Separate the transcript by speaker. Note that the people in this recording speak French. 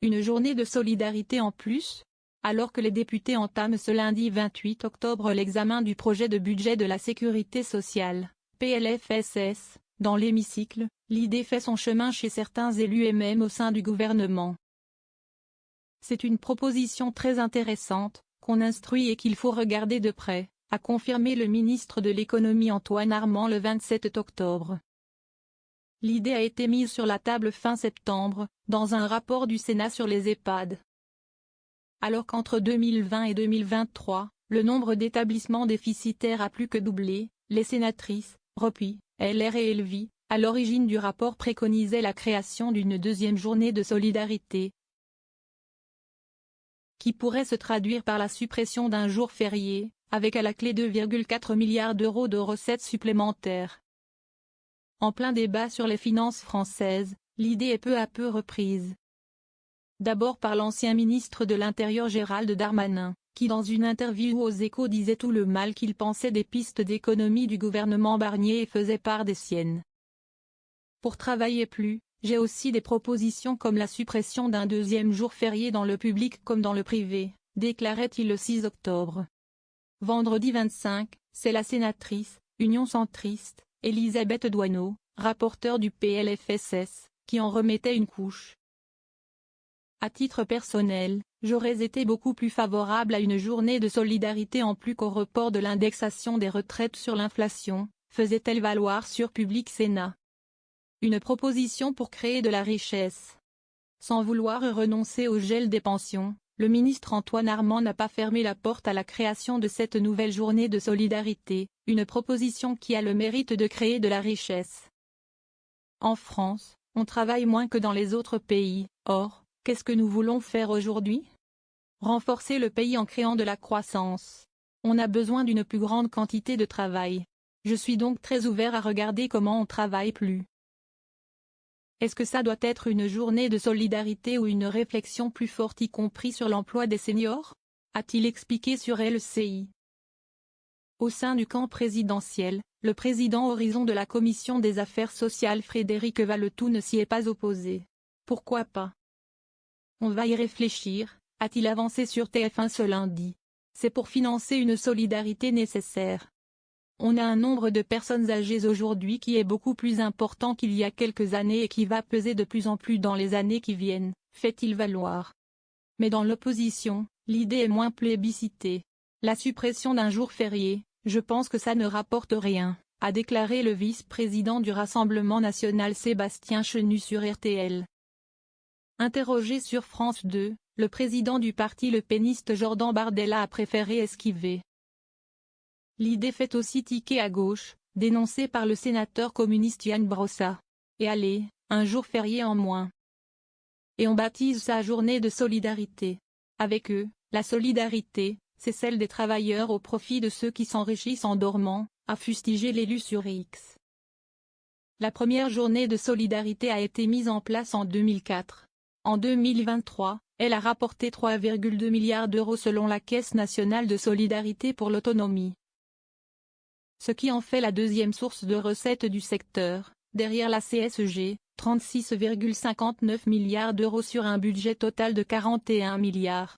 Speaker 1: Une journée de solidarité en plus? Alors que les députés entament ce lundi 28 octobre l'examen du projet de budget de la Sécurité sociale, PLFSS, dans l'hémicycle, l'idée fait son chemin chez certains élus et même au sein du gouvernement. C'est une proposition très intéressante, qu'on instruit et qu'il faut regarder de près, a confirmé le ministre de l'Économie Antoine Armand le 27 octobre. L'idée a été mise sur la table fin septembre, dans un rapport du Sénat sur les EHPAD. Alors qu'entre 2020 et 2023, le nombre d'établissements déficitaires a plus que doublé, les sénatrices, Ropi, LR et Elvi, à l'origine du rapport préconisaient la création d'une deuxième journée de solidarité, qui pourrait se traduire par la suppression d'un jour férié, avec à la clé 2,4 milliards d'euros de recettes supplémentaires. En plein débat sur les finances françaises, l'idée est peu à peu reprise. D'abord par l'ancien ministre de l'Intérieur Gérald Darmanin, qui dans une interview aux Échos disait tout le mal qu'il pensait des pistes d'économie du gouvernement Barnier et faisait part des siennes. Pour travailler plus, j'ai aussi des propositions comme la suppression d'un deuxième jour férié dans le public comme dans le privé, déclarait-il le 6 octobre. Vendredi 25, c'est la sénatrice, Union centriste, Elisabeth Doineau, rapporteure du PLFSS, qui en remettait une couche. À titre personnel, j'aurais été beaucoup plus favorable à une journée de solidarité en plus qu'au report de l'indexation des retraites sur l'inflation, faisait-elle valoir sur Public Sénat. Une proposition pour créer de la richesse. Sans vouloir renoncer au gel des pensions, le ministre Antoine Armand n'a pas fermé la porte à la création de cette nouvelle journée de solidarité, une proposition qui a le mérite de créer de la richesse. En France, on travaille moins que dans les autres pays, or, qu'est-ce que nous voulons faire aujourd'hui? Renforcer le pays en créant de la croissance. On a besoin d'une plus grande quantité de travail. Je suis donc très ouvert à regarder comment on travaille plus. Est-ce que ça doit être une journée de solidarité ou une réflexion plus forte y compris sur l'emploi des seniors? A-t-il expliqué sur LCI. Au sein du camp présidentiel, le président Horizon de la Commission des Affaires sociales Frédéric Valletoux ne s'y est pas opposé. Pourquoi pas? On va y réfléchir, a-t-il avancé sur TF1 ce lundi. C'est pour financer une solidarité nécessaire. On a un nombre de personnes âgées aujourd'hui qui est beaucoup plus important qu'il y a quelques années et qui va peser de plus en plus dans les années qui viennent, fait-il valoir. Mais dans l'opposition, l'idée est moins plébiscitée. La suppression d'un jour férié, je pense que ça ne rapporte rien, a déclaré le vice-président du Rassemblement national Sébastien Chenu sur RTL. Interrogé sur France 2, le président du parti le péniste Jordan Bardella a préféré esquiver. L'idée fait aussi tiquer à gauche, dénoncée par le sénateur communiste Yann Brossa. Et allez, un jour férié en moins. Et on baptise ça journée de solidarité. Avec eux, la solidarité, c'est celle des travailleurs au profit de ceux qui s'enrichissent en dormant, a fustigé l'élu sur X. La première journée de solidarité a été mise en place en 2004. En 2023, elle a rapporté 3,2 milliards d'euros selon la Caisse nationale de solidarité pour l'autonomie. Ce qui en fait la deuxième source de recettes du secteur, derrière la CSG, 36,59 milliards d'euros sur un budget total de 41 milliards.